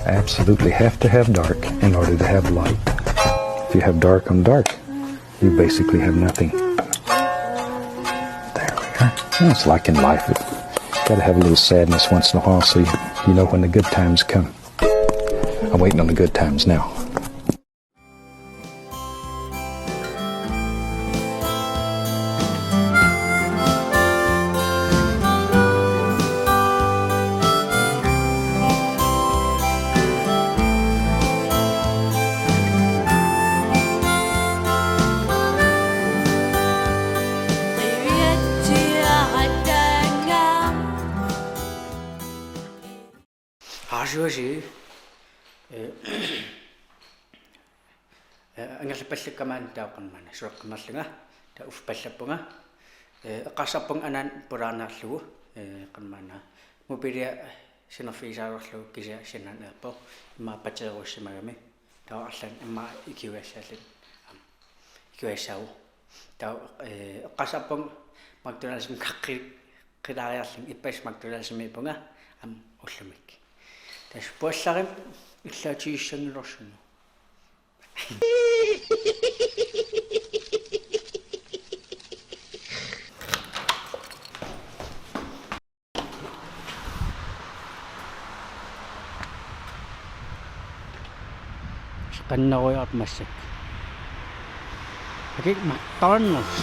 I absolutely have to have dark in order to have light. If you have dark on dark, you basically have nothing. There we are. Well, it's like in life. You gotta have a little sadness once in a while so you know when the good times come. I'm waiting on the good times now. Arshoshi angalapallakamaan taaqarmana suaqqamarluga ta uffpallapunga eqqarsarpung anan pulaarnaarlugu qarmana mobilia sinerfiisaarerlugu kisia sinaneerpo imaapateeruussimagami taarlan imma ikiuassaallan ikiuassaavu ta eqqarsarpung McDonald's kaqqi qilaariarlung ippas McDonald's miipunga am ullamik tas puallarim illaatiissangilorsunnu qannaruyaat massak akik McDonald's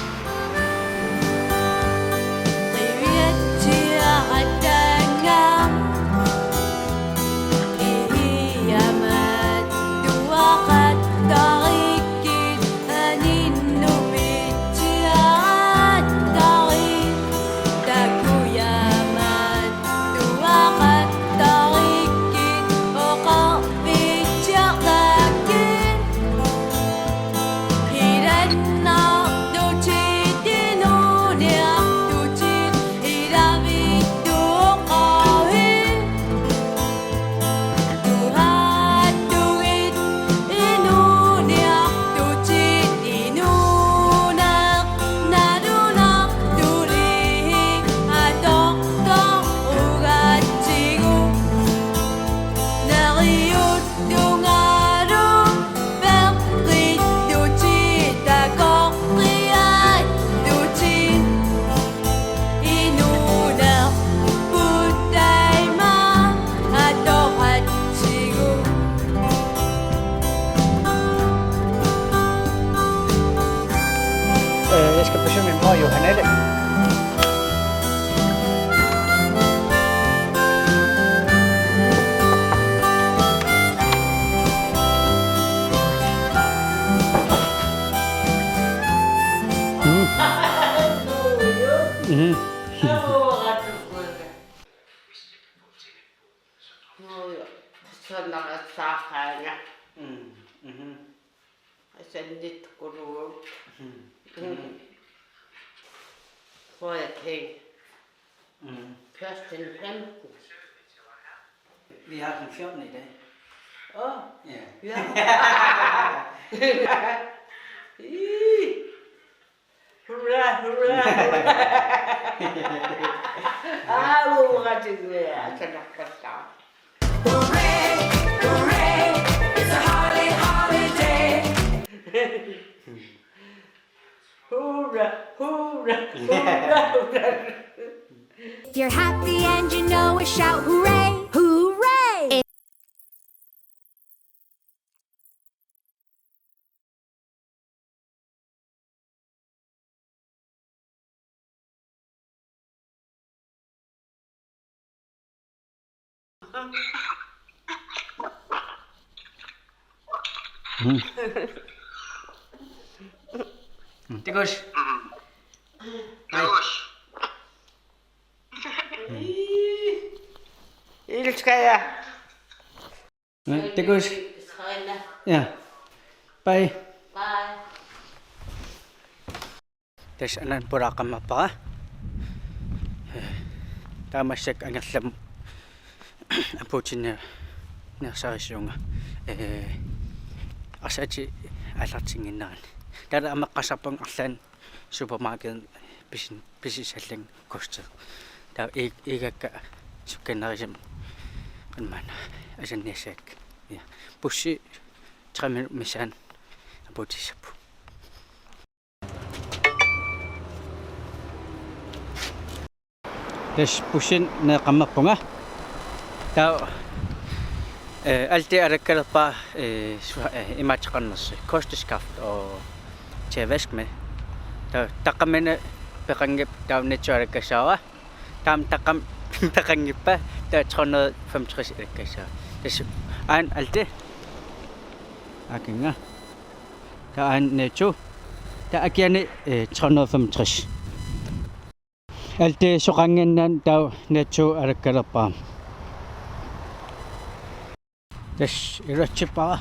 Jeg skal besøge min mor, Johanette. Får jeg penge? Først den 15. Vi har den 14. i dag. Åh, Ja. Hurra, hurra, hurra. Hurra, det er så nok for start. Hooray, hooray, it's a holly holiday. Hurra, hurra, hurra, hurra. If you're happy and you know it, shout hooray, hooray! Tikus. Ilskaya. Tikus. Træner. Ja. Bye. Bye. Tas anan puraqamappa. Tamassak angerlam aputin nersarissuunga asati аллартингиннаран тала амеққасарпан арлаан супермаркет писисаллан костер таа игакка сукканнарисам man asanniassaak ja pussi 3 minut misaan aputissapu des pussin neqammappunga tao alti arakkalpa imataqannersi kostiskaft og til at vaske med der taqamene peqangip taunetsuarakkasaava tam taqangippa der 365 arakkasaa des an alti akinga der an netto der agiane 365 alti soqanginnan tau netto arakkalpa des iratchipara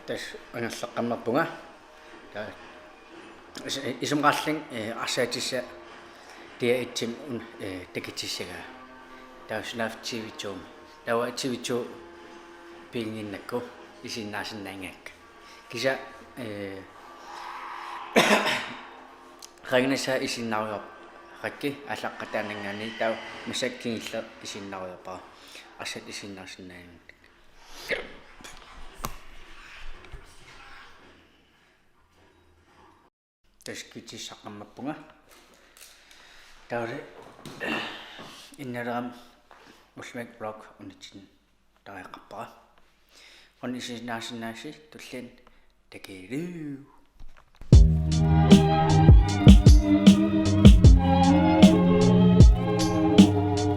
des angassaqammarpunga ta isumqalling arsaatissa tia itsim un takitissaga tausnaaftivituum tawa ativitu pinginnakku isinnaasinaangak kisa rangna isinnaruap rakki allaqqataanangani tau masakkingilla isinnaruapa asat isinnaasinaang taskitissaqammappunga taure innaram usmek blog unitin tariqappara on isinnaasinaasi tullan takilu